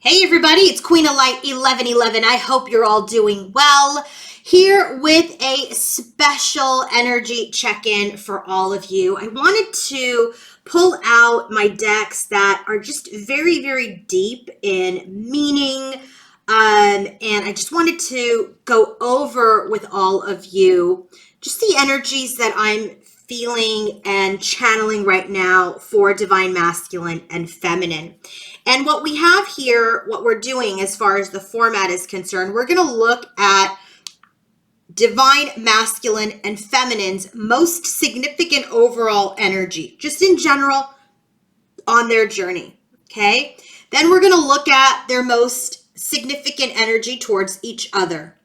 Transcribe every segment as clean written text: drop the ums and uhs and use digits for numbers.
Hey everybody, it's Queen of Light 1111. I hope you're all doing well. Here with a special energy check-in for all of you. I wanted to pull out my decks that are just very, very deep in meaning. And I just wanted to go over with all of you just the energies that I'm feeling and channeling right now for divine masculine and feminine. And what we have here, what we're doing as far as the format is concerned, we're going to look at divine masculine and feminine's most significant overall energy, just in general on their journey. Okay. Then we're going to look at their most significant energy towards each other.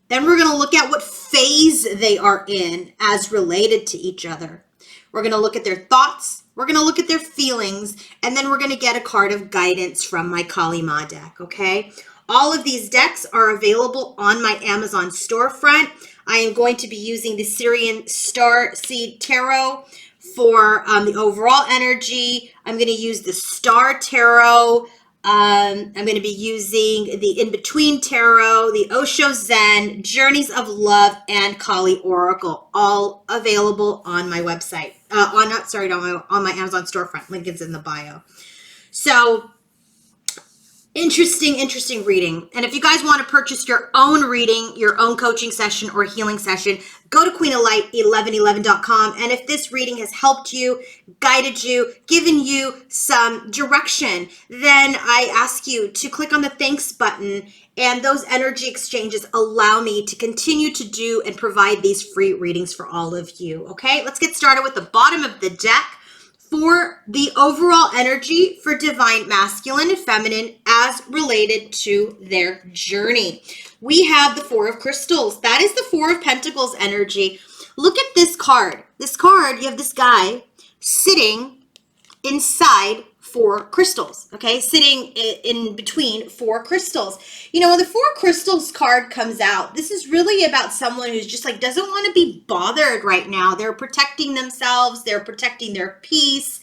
Then we're going to look at what phase they are in as related to each other. We're going to look at their thoughts. We're going to look at their feelings. And then we're going to get a card of guidance from my Kali Ma deck, okay? All of these decks are available on my Amazon storefront. I am going to be using the Syrian Star Seed Tarot for the overall energy. I'm going to use the Star Tarot. I'm going to be using the In-Between Tarot, the Osho Zen, Journeys of Love, and Kali Oracle, all available on my website. On my Amazon storefront. Link is in the bio. So interesting reading. And if you guys want to purchase your own reading, your own coaching session or healing session, go to queenoflight1111.com. And if this reading has helped you, guided you, given you some direction, then I ask you to click on the thanks button, and those energy exchanges allow me to continue to do and provide these free readings for all of you. Okay, let's get started with the bottom of the deck for the overall energy for divine masculine and feminine as related to their journey. We have the Four of Crystals. That is the Four of Pentacles energy. Look at this card. This card, you have this guy sitting inside four crystals, okay? Sitting in between four crystals. You know, when the Four Crystals card comes out, this is really about someone who's just like doesn't want to be bothered right now. They're protecting themselves. They're protecting their peace.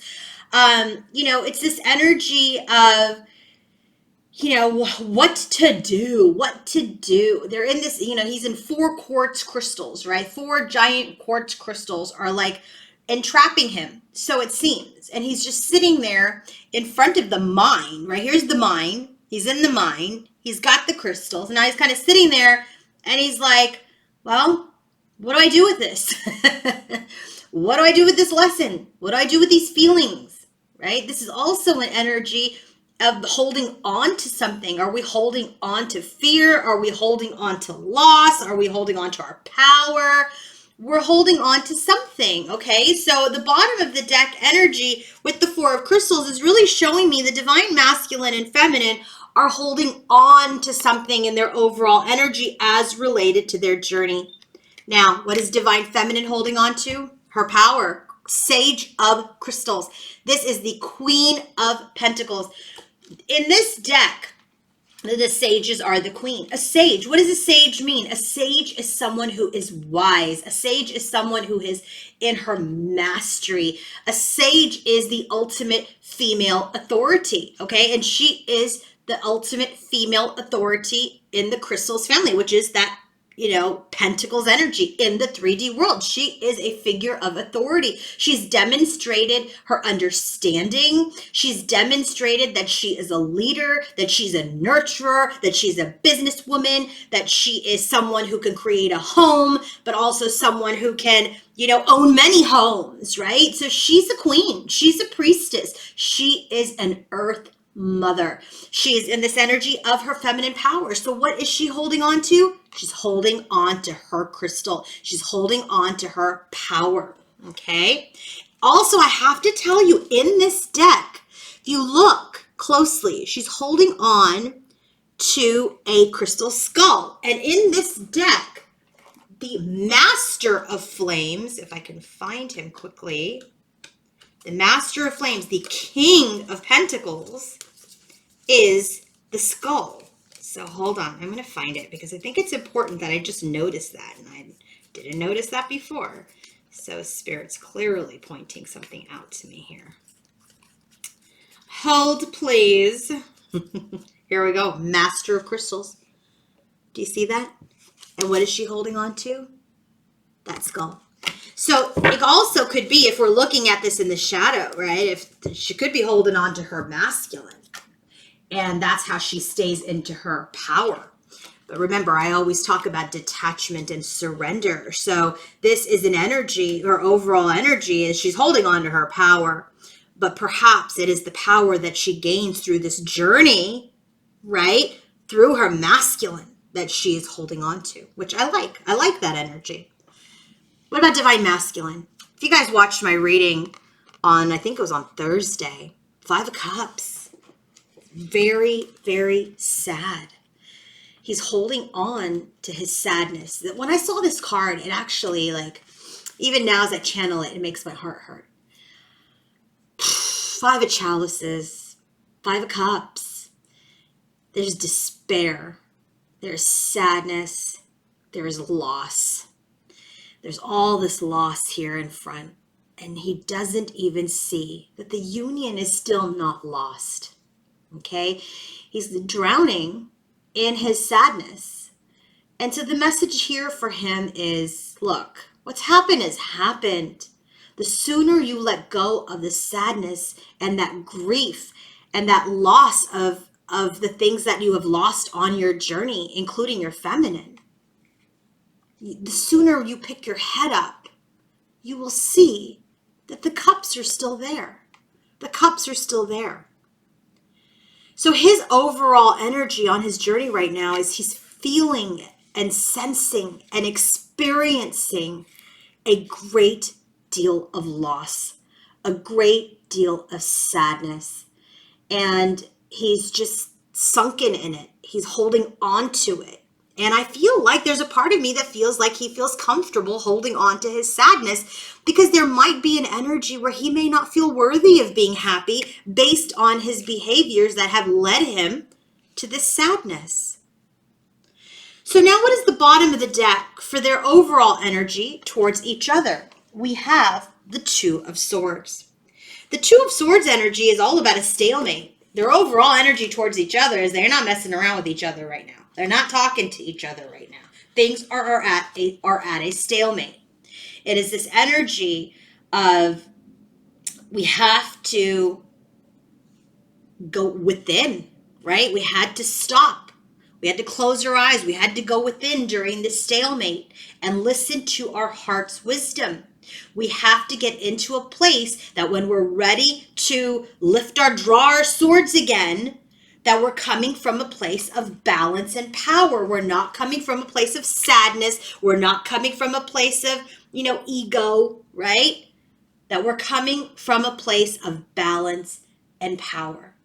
You know, it's this energy of, you know, what to do. They're in this, you know, he's in four quartz crystals, right? Four giant quartz crystals are like entrapping him, so it seems. And he's just sitting there in front of the mine, right? Here's the mine. He's in the mine. He's got the crystals. And now he's kind of sitting there and he's like, well, what do I do with this? What do I do with this lesson? What do I do with these feelings, right? This is also an energy of holding on to something. Are we holding on to fear? Are we holding on to loss? Are we holding on to our power? We're holding on to something, okay? So the bottom of the deck energy with the Four of Crystals is really showing me the divine masculine and feminine are holding on to something in their overall energy as related to their journey. Now, what is divine feminine holding on to? Her power. Sage of Crystals. This is the Queen of Pentacles. In this deck, the sages are the queen. A sage, what does a sage mean? A sage is someone who is wise. A sage is someone who is in her mastery. A sage is the ultimate female authority, okay? And she is the ultimate female authority in the crystals family, which is that, you know, Pentacles energy in the 3D world. She is a figure of authority. She's demonstrated her understanding. She's demonstrated that she is a leader, that she's a nurturer, that she's a businesswoman, that she is someone who can create a home, but also someone who can, you know, own many homes, right? So she's a queen. She's a priestess. She is an earth mother. She is in this energy of her feminine power. So what is she holding on to? She's holding on to her crystal. She's holding on to her power. Okay. Also, I have to tell you, in this deck, if you look closely, she's holding on to a crystal skull. And in this deck, the Master of Flames, if I can find him quickly, the Master of Flames, the King of Pentacles, is the skull. So hold on, I'm going to find it because I think it's important that I just noticed that, and I didn't notice that before. So Spirit's clearly pointing something out to me here. Hold, please. Here we go. Master of Crystals. Do you see that? And what is she holding on to? That skull. So it also could be, if we're looking at this in the shadow, right? If she could be holding on to her masculine. And that's how she stays into her power. But remember, I always talk about detachment and surrender. So this is an energy, her overall energy is she's holding on to her power. But perhaps it is the power that she gains through this journey, right? Through her masculine that she is holding on to, which I like. I like that energy. What about divine masculine? If you guys watched my reading on, I think it was on Thursday, 5 of Cups. Very, very sad. He's holding on to his sadness. When I saw this card, it actually, like, even now as I channel it, it makes my heart hurt. 5 of Chalices, 5 of Cups. There's despair. There's sadness. There's loss. There's all this loss here in front. And he doesn't even see that the union is still not lost. Okay? He's drowning in his sadness. And so the message here for him is, look, what's happened has happened. The sooner you let go of the sadness and that grief and that loss of the things that you have lost on your journey, including your feminine, the sooner you pick your head up, you will see that the cups are still there. The cups are still there. So his overall energy on his journey right now is he's feeling and sensing and experiencing a great deal of loss, a great deal of sadness. And he's just sunken in it. He's holding on to it. And I feel like there's a part of me that feels like he feels comfortable holding on to his sadness, because there might be an energy where he may not feel worthy of being happy based on his behaviors that have led him to this sadness. So now what is the bottom of the deck for their overall energy towards each other? We have the Two of Swords. The Two of Swords energy is all about a stalemate. Their overall energy towards each other is they're not messing around with each other right now. They're not talking to each other right now. Things are at a stalemate. It is this energy of we have to go within, right? We had to stop. We had to close our eyes. We had to go within during this stalemate and listen to our heart's wisdom. We have to get into a place that when we're ready to draw our swords again, that we're coming from a place of balance and power. We're not coming from a place of sadness. We're not coming from a place of, ego, right? That we're coming from a place of balance and power.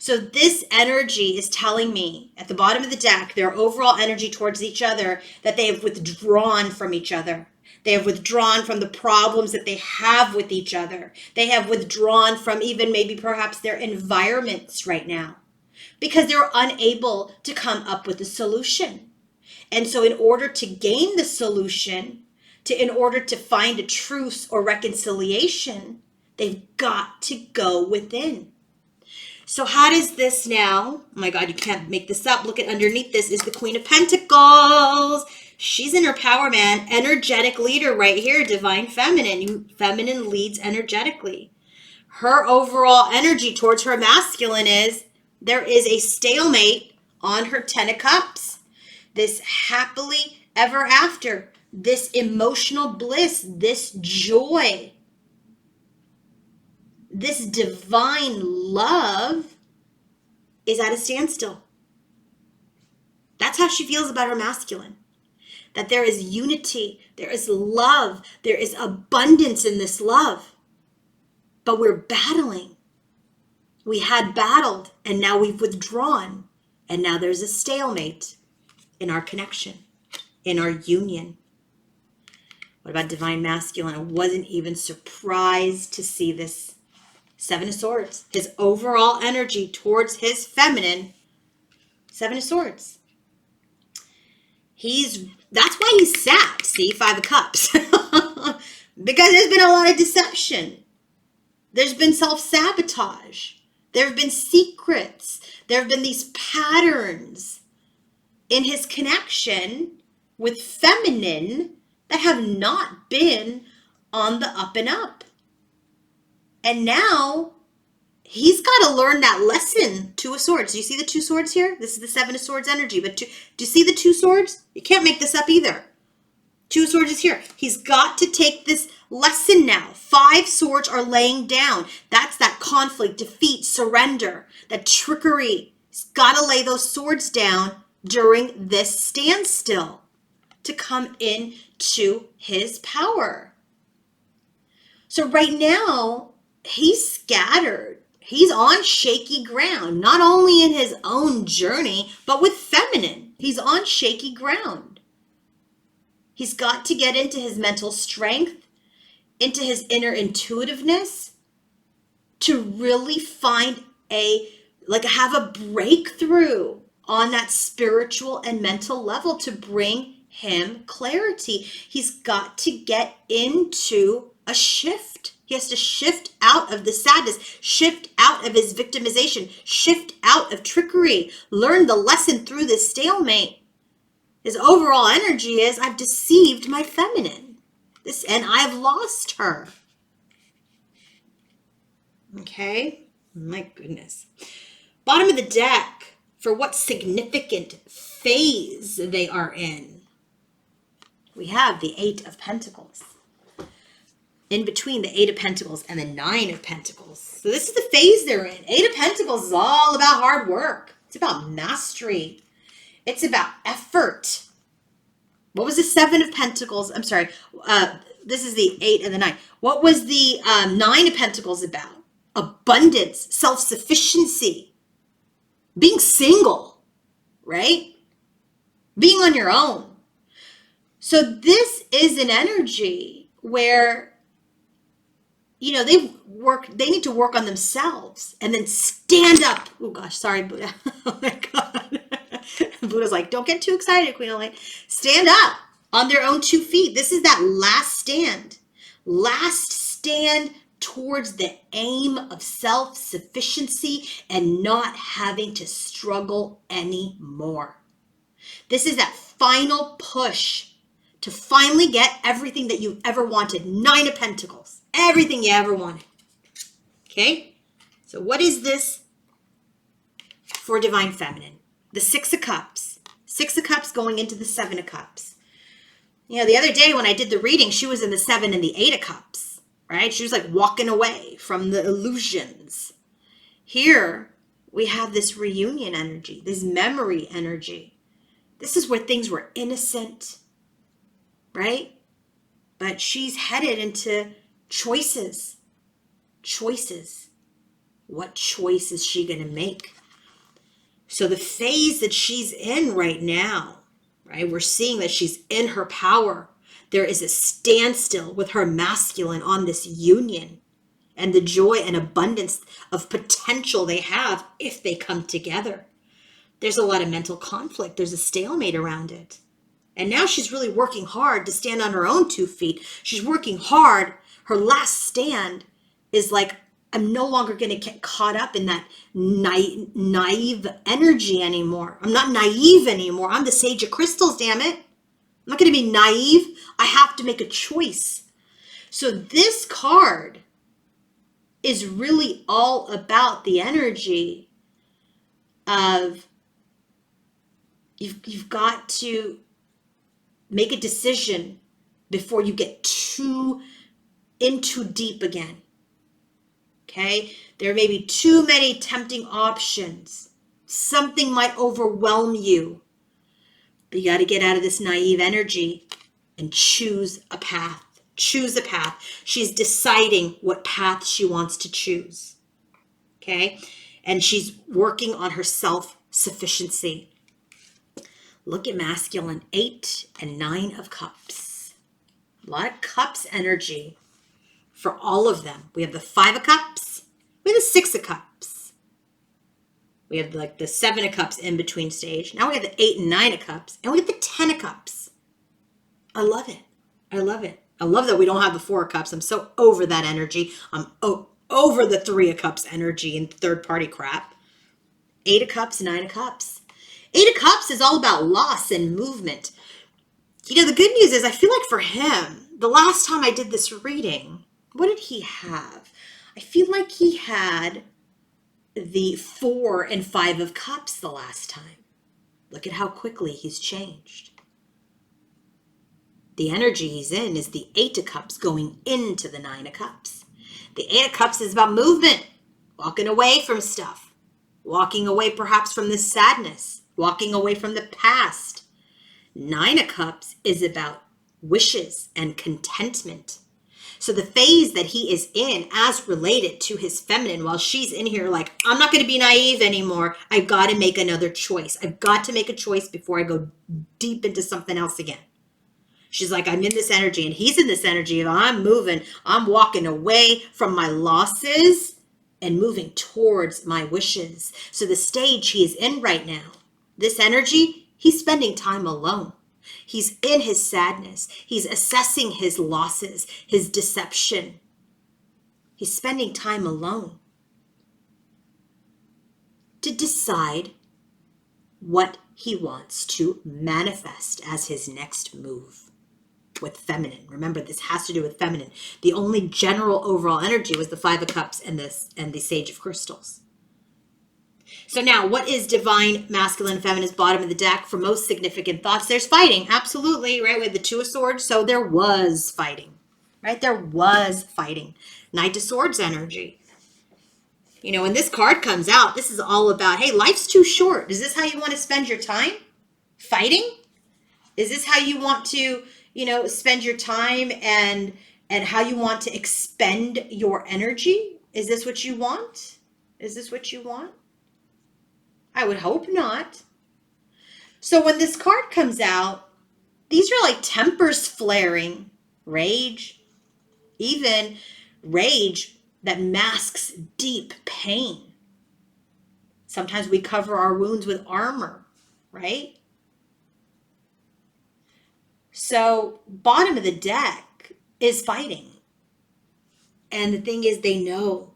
So this energy is telling me at the bottom of the deck, their overall energy towards each other, that they have withdrawn from each other. They have withdrawn from the problems that they have with each other. They have withdrawn from even maybe perhaps their environments right now, because they're unable to come up with a solution. And so in order to gain the solution, in order to find a truce or reconciliation, they've got to go within. So how does this now? Oh my God, you can't make this up. Look at underneath this is the Queen of Pentacles. She's in her power, man. Energetic leader right here, divine feminine. Feminine leads energetically. Her overall energy towards her masculine is there is a stalemate on her 10 of Cups. This happily ever after, this emotional bliss, this joy, this divine love is at a standstill. That's how she feels about her masculine. That there is unity, there is love, there is abundance in this love. But we're battling. We had battled, and now we've withdrawn. And now there's a stalemate in our connection, in our union. What about divine masculine? I wasn't even surprised to see this. 7 of Swords. His overall energy towards his feminine. 7 of Swords. That's why he's sad. See, 5 of Cups. Because there's been a lot of deception. There's been self-sabotage. There have been secrets. There have been these patterns in his connection with feminine that have not been on the up and up. And now he's got to learn that lesson. Two of Swords. Do you see the two swords here? This is the Seven of Swords energy. But do you see the two swords? You can't make this up either. Two of Swords is here. He's got to take this lesson now. Five swords are laying down. That's that conflict, defeat, surrender, that trickery. He's got to lay those swords down during this standstill to come into his power. So right now, he's scattered. He's on shaky ground, not only in his own journey, but with feminine. He's on shaky ground. He's got to get into his mental strength, into his inner intuitiveness to really find have a breakthrough on that spiritual and mental level to bring him clarity. He's got to get into a shift. He has to shift out of the sadness, shift out of his victimization, shift out of trickery, learn the lesson through this stalemate. His overall energy is, I've deceived my feminine. And I've lost her. Okay? My goodness. Bottom of the deck, for what significant phase they are in. We have the Eight of Pentacles. In between the Eight of Pentacles and the Nine of Pentacles. So this is the phase they're in. Eight of Pentacles is all about hard work. It's about mastery. It's about effort. What was the Seven of Pentacles? I'm sorry. This is the Eight and the Nine. What was the Nine of Pentacles about? Abundance, self-sufficiency, being single, right? Being on your own. So this is an energy where they need to work on themselves and then stand up. Oh gosh, sorry, Buddha. Oh my God. Buddha's like, don't get too excited, Queen of Light. Stand up on their own 2 feet. This is that last stand. Last stand towards the aim of self-sufficiency and not having to struggle anymore. This is that final push to finally get everything that you've ever wanted. Nine of Pentacles. Everything you ever wanted. Okay? So what is this for Divine Feminine? The Six of Cups. Six of Cups going into the Seven of Cups. The other day when I did the reading, she was in the Seven and the Eight of Cups, right? She was like walking away from the illusions. Here, we have this reunion energy, this memory energy. This is where things were innocent, right? But she's headed into choices. Choices. What choice is she going to make? So the phase that she's in right now, right? We're seeing that she's in her power. There is a standstill with her masculine on this union and the joy and abundance of potential they have if they come together. There's a lot of mental conflict. There's a stalemate around it. And now she's really working hard to stand on her own 2 feet. She's working hard. Her last stand is like, I'm no longer going to get caught up in that naive energy anymore. I'm not naive anymore. I'm the Sage of Crystals, damn it. I'm not going to be naive. I have to make a choice. So this card is really all about the energy of you've got to make a decision before you get in too deep again. Okay? There may be too many tempting options. Something might overwhelm you. But you got to get out of this naive energy and choose a path. Choose a path. She's deciding what path she wants to choose. Okay? And she's working on her self-sufficiency. Look at masculine 8 and 9 of Cups. A lot of Cups energy for all of them. We have the 5 of Cups. We have the 6 of Cups. We have like the 7 of Cups in between stage. Now we have the 8 and 9 of Cups. And we have the 10 of Cups. I love it. I love it. I love that we don't have the 4 of Cups. I'm so over that energy. I'm over the 3 of Cups energy and third party crap. Eight of Cups, Nine of Cups. Eight of Cups is all about loss and movement. You know, the good news is I feel like for him, the last time I did this reading, what did he have? I feel like he had the Four and Five of Cups the last time. Look at how quickly he's changed. The energy he's in is the Eight of Cups going into the Nine of Cups. The Eight of Cups is about movement, walking away from stuff, walking away perhaps from the sadness, walking away from the past. Nine of Cups is about wishes and contentment. So the phase that he is in as related to his feminine, while she's in here like, I'm not going to be naive anymore. I've got to make another choice. I've got to make a choice before I go deep into something else again. She's like, I'm in this energy, and he's in this energy of I'm moving. I'm walking away from my losses and moving towards my wishes. So the stage he is in right now, this energy, he's spending time alone. He's in his sadness. He's assessing his losses, his deception. He's spending time alone to decide what he wants to manifest as his next move with feminine. Remember, this has to do with feminine. The only general overall energy was the Five of Cups and the Sage of Crystals. So now, what is divine, masculine, feminine's bottom of the deck for most significant thoughts? There's fighting, absolutely, right? With the Two of Swords, so there was fighting, right? There was fighting. Knight of Swords energy. You know, when this card comes out, this is all about, hey, life's too short. Is this how you want to spend your time? Fighting? Is this how you want to, you know, spend your time and how you want to expend your energy? Is this what you want? Is this what you want? I would hope not. So when this card comes out, these are like tempers flaring, rage, even rage that masks deep pain. Sometimes we cover our wounds with armor, right? So bottom of the deck is fighting. And the thing is, they know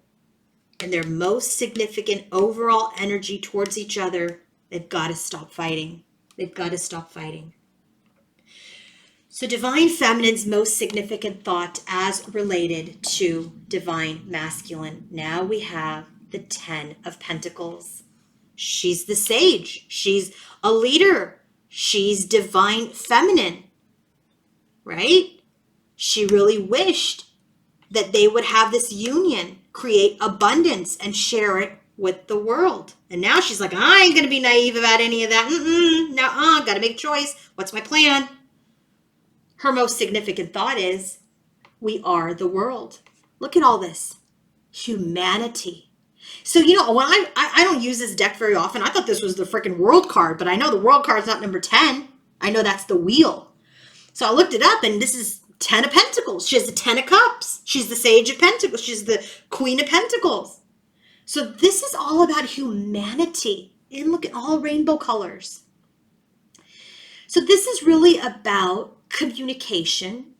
in their most significant overall energy towards each other, they've got to stop fighting. They've got to stop fighting. So divine feminine's most significant thought as related to divine masculine. Now we have the Ten of Pentacles. She's the sage. She's a leader. She's divine feminine, right? She really wished that they would have this union, create abundance, and share it with the world. And now she's like, I ain't going to be naive about any of that. Got to make a choice. What's my plan? Her most significant thought is, we are the world. Look at all this. Humanity. So, you know, when I don't use this deck very often. I thought this was the freaking world card, but I know the world card's not number 10. I know that's the wheel. So I looked it up, and this is Ten of Pentacles. She has the Ten of Cups. She's the Sage of Pentacles. She's the Queen of Pentacles. So this is all about humanity. And look at all rainbow colors. So this is really about communication,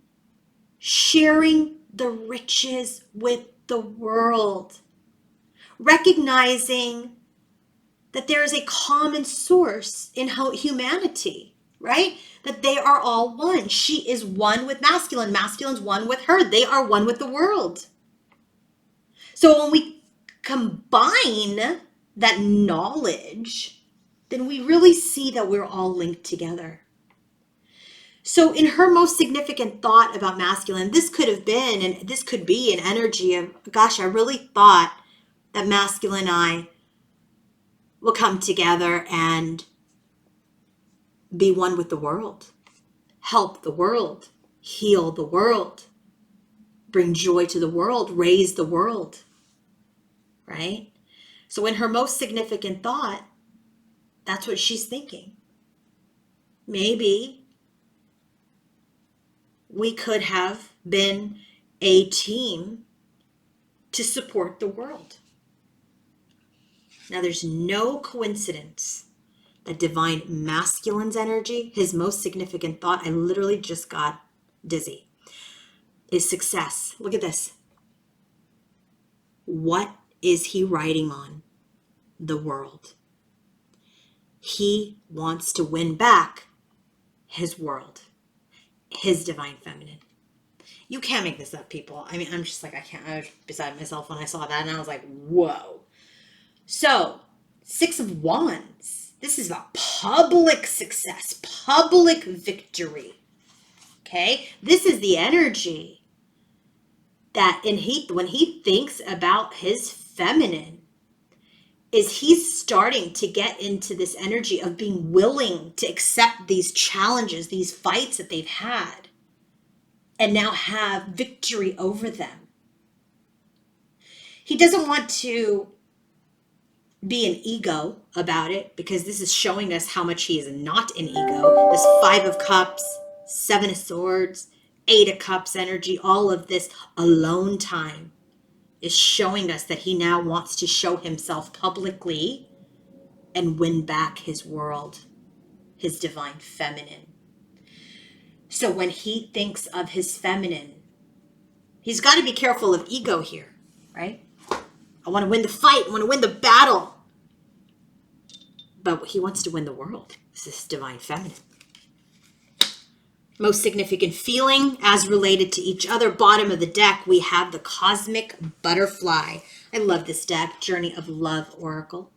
sharing the riches with the world, recognizing that there is a common source in humanity, right? That they are all one. She is one with masculine. Masculine's one with her. They are one with the world. So when we combine that knowledge, then we really see that we're all linked together. So in her most significant thought about masculine, this could have been, and this could be an energy of, gosh, I really thought that masculine and I will come together and be one with the world, help the world, heal the world, bring joy to the world, raise the world, right? So in her most significant thought, that's what she's thinking. Maybe we could have been a team to support the world. Now, there's no coincidence that divine masculine's energy, his most significant thought, I literally just got dizzy, is success. Look at this. What is he writing on? The world. He wants to win back his world, his divine feminine. You can't make this up, people. I mean, I'm just like, I was beside myself when I saw that, and I was like, whoa. So, Six of Wands. This is about public success, public victory. Okay? This is the energy that when he thinks about his feminine, is he's starting to get into this energy of being willing to accept these challenges, these fights that they've had, and now have victory over them. He doesn't want to be an ego about it, because this is showing us how much he is not an ego. This 5 of Cups, 7 of Swords, 8 of Cups energy, all of this alone time is showing us that he now wants to show himself publicly and win back his world, his divine feminine. So when he thinks of his feminine, he's got to be careful of ego here, right? I want to win the fight. I want to win the battle. But he wants to win the world. This is divine feminine. Most significant feeling as related to each other. Bottom of the deck, we have the Cosmic Butterfly. I love this deck. Journey of Love Oracle.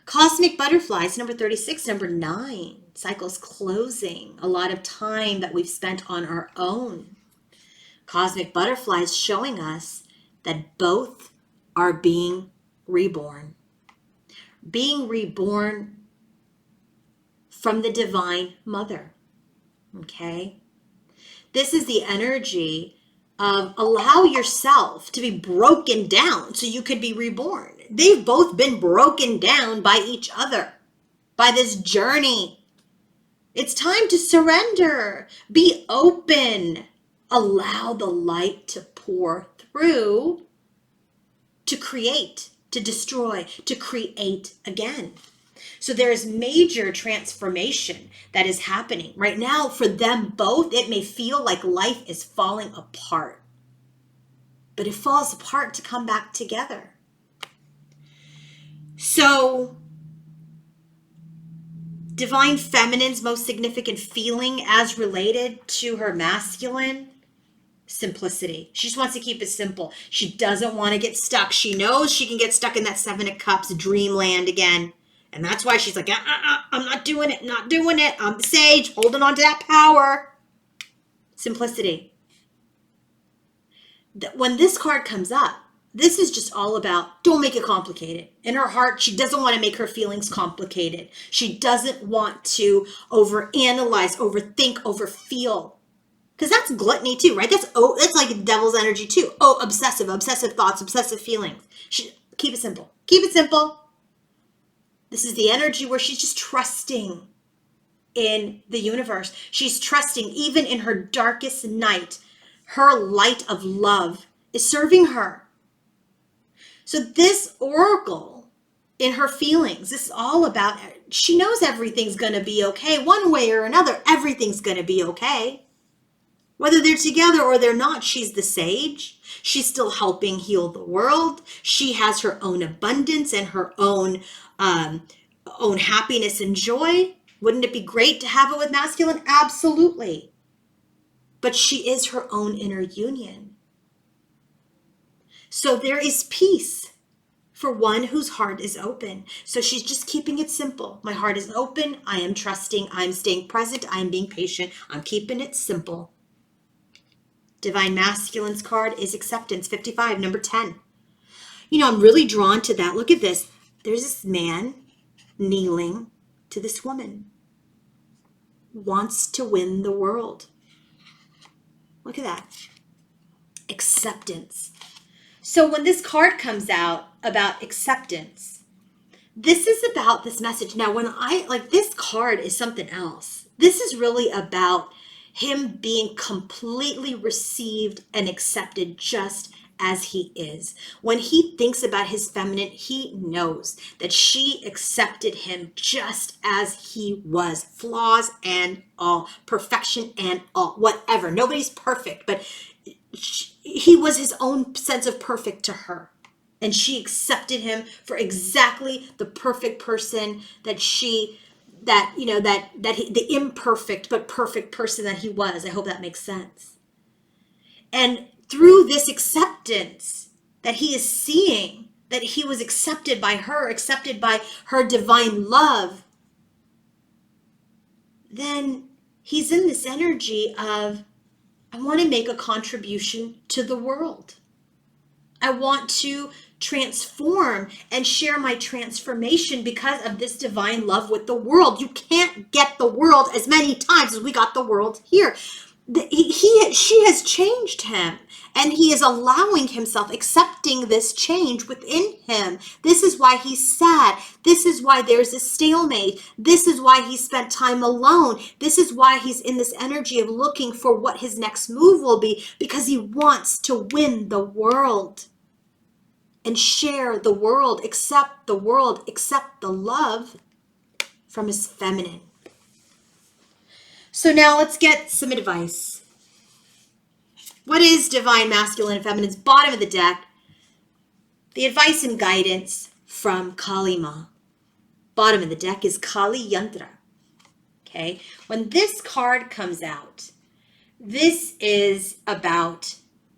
Cosmic Butterflies, number 36, number 9. Cycles closing. A lot of time that we've spent on our own. Cosmic Butterflies showing us that both are being reborn. Being reborn from the Divine Mother. Okay? This is the energy of allow yourself to be broken down so you could be reborn. They've both been broken down by each other, by this journey. It's time to surrender. Be open. Allow the light to pour through to create, to destroy, to create again. So there is major transformation that is happening. Right now, for them both, it may feel like life is falling apart. But it falls apart to come back together. So, Divine Feminine's most significant feeling as related to her masculine, simplicity. She just wants to keep it simple. She doesn't want to get stuck. She knows she can get stuck in that 7 of Cups dreamland again. And that's why she's like, I'm not doing it, not doing it. I'm the sage, holding on to that power. Simplicity. When this card comes up, this is just all about, don't make it complicated. In her heart, she doesn't want to make her feelings complicated. She doesn't want to overanalyze, overthink, overfeel. Because that's gluttony too, right? That's like devil's energy too. Oh, obsessive thoughts, obsessive feelings. Keep it simple. Keep it simple. This is the energy where she's just trusting in the universe. She's trusting even in her darkest night. Her light of love is serving her. So this oracle in her feelings, this is all about, she knows everything's going to be okay. One way or another, everything's going to be okay. Whether they're together or they're not, she's the sage. She's still helping heal the world. She has her own abundance and her own happiness and joy. Wouldn't it be great to have it with masculine? Absolutely. But she is her own inner union. So there is peace for one whose heart is open. So she's just keeping it simple. My heart is open. I am trusting. I'm staying present. I'm being patient. I'm keeping it simple. Divine Masculine's card is Acceptance, 55, number 10. You know, I'm really drawn to that. Look at this. There's this man kneeling to this woman. Wants to win the world. Look at that. Acceptance. So when this card comes out about acceptance, this is about this message. Now, this card is something else. This is really about him being completely received and accepted just as he is. When he thinks about his feminine, he knows that she accepted him just as he was. Flaws and all, perfection and all, whatever. Nobody's perfect, but he was his own sense of perfect to her. And she accepted him for exactly the perfect person that the imperfect but perfect person that he was. I hope that makes sense. And through this acceptance that he is seeing, that he was accepted by her divine love, then he's in this energy of, I want to make a contribution to the world. I want to transform and share my transformation because of this divine love with the world. You can't get the world as many times as we got the world here. She has changed him, and he is allowing himself, accepting this change within him. This is why he's sad. This is why there's a stalemate. This is why he spent time alone. This is why he's in this energy of looking for what his next move will be, because he wants to win the world and share the world, accept the love from his feminine. So now let's get some advice. What is divine masculine and feminine's bottom of the deck? The advice and guidance from Kali Ma. Bottom of the deck is Kali Yantra. Okay, when this card comes out, this is about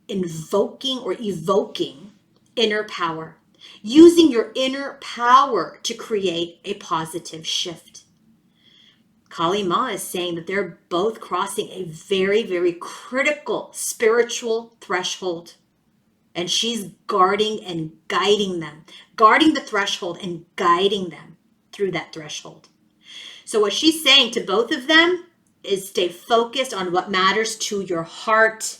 invoking or evoking inner power, using your inner power to create a positive shift. Kali Ma is saying that they're both crossing a very, very critical spiritual threshold. And she's guarding and guiding them, guarding the threshold and guiding them through that threshold. So what she's saying to both of them is stay focused on what matters to your heart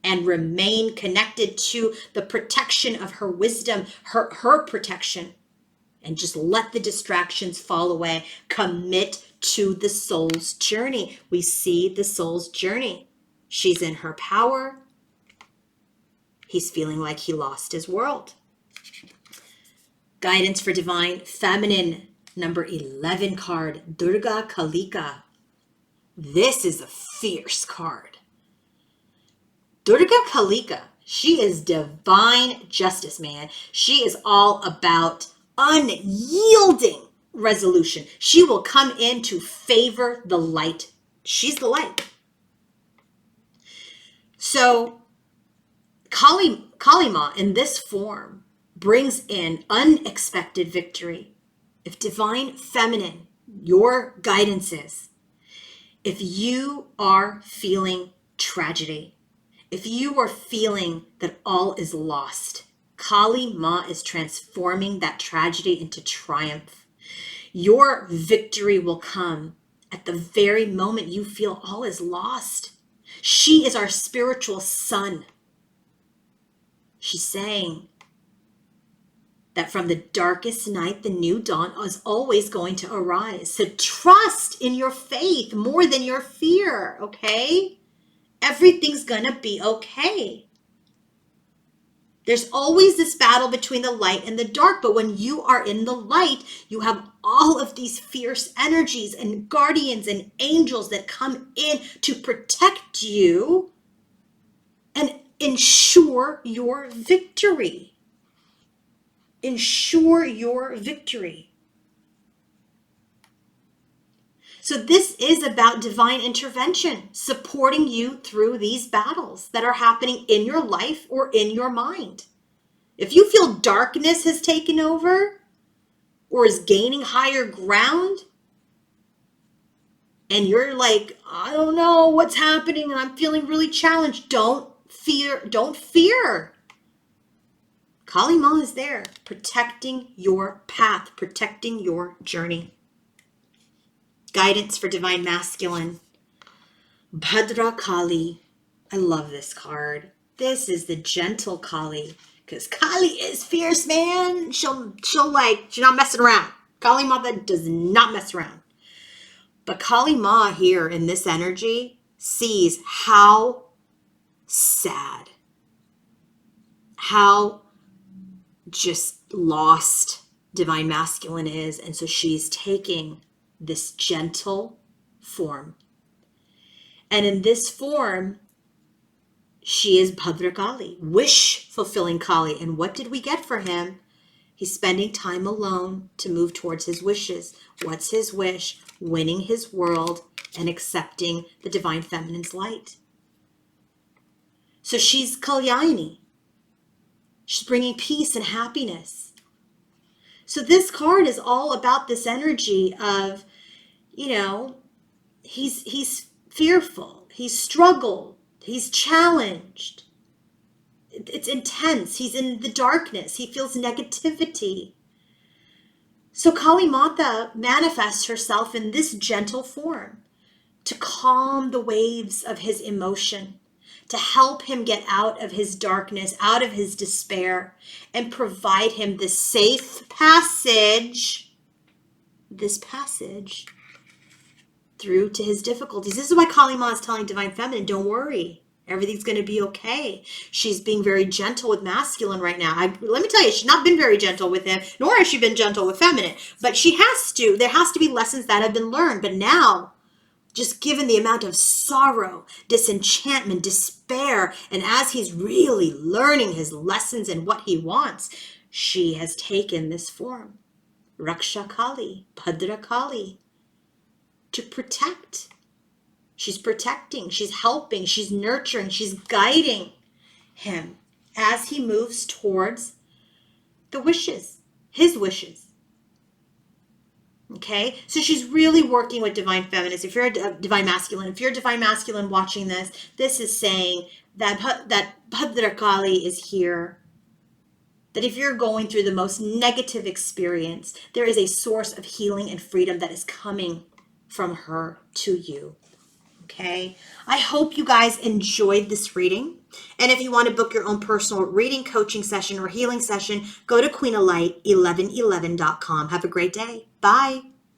and remain connected to the protection of her wisdom, her protection. And just let the distractions fall away. Commit to the soul's journey. We see the soul's journey. She's in her power. He's feeling like he lost his world. Guidance for divine feminine, number 11 card, Durga Kalika. This is a fierce card. Durga Kalika, she is divine justice, man. She is all about unyielding resolution. She will come in to favor the light. She's the light. So Kali Ma in this form brings in unexpected victory. If divine feminine, your guidance is, if you are feeling tragedy, if you are feeling that all is lost, Kali Ma is transforming that tragedy into triumph. Your victory will come at the very moment you feel all is lost. She is our spiritual sun. She's saying that from the darkest night, the new dawn is always going to arise. So trust in your faith more than your fear, okay? Everything's gonna be okay. There's always this battle between the light and the dark, but when you are in the light, you have all of these fierce energies and guardians and angels that come in to protect you and ensure your victory. Ensure your victory. So this is about divine intervention, supporting you through these battles that are happening in your life or in your mind. If you feel darkness has taken over or is gaining higher ground, and you're like, I don't know what's happening and I'm feeling really challenged, don't fear. Kali Ma is there, protecting your path, protecting your journey. Guidance for divine masculine. Bhadra Kali. I love this card. This is the gentle Kali, because Kali is fierce, man. She's not messing around. Kali Mata does not mess around. But Kali Ma here in this energy sees how sad, how just lost divine masculine is. And so she's taking this gentle form. And in this form, She is Bhadrakali, wish-fulfilling Kali. And what did we get for him? He's spending time alone to move towards his wishes. What's his wish? Winning his world and accepting the divine feminine's light. So she's Kalyani. She's bringing peace and happiness. So this card is all about this energy of, he's fearful, he's struggled, he's challenged. It's intense. He's in the darkness. He feels negativity. So Kali Mata manifests herself in this gentle form to calm the waves of his emotion, to help him get out of his darkness, out of his despair, and provide him this safe passage, through to his difficulties. This is why Kali Ma is telling Divine Feminine, don't worry. Everything's going to be okay. She's being very gentle with masculine right now. Let me tell you, she's not been very gentle with him, nor has she been gentle with feminine. But she has to. There has to be lessons that have been learned. But now, just given the amount of sorrow, disenchantment, despair, and as he's really learning his lessons and what he wants, she has taken this form, Raksha Kali, Bhadra Kali, to protect. She's protecting, she's helping, she's nurturing, she's guiding him as he moves towards the wishes, his wishes. Okay, so she's really working with Divine Feminine. If you're a Divine Masculine, watching this, this is saying that Bhadra Kali is here. That if you're going through the most negative experience, there is a source of healing and freedom that is coming from her to you. Okay, I hope you guys enjoyed this reading. And if you want to book your own personal reading, coaching session, or healing session, go to queenoflight1111.com. Have a great day. Bye.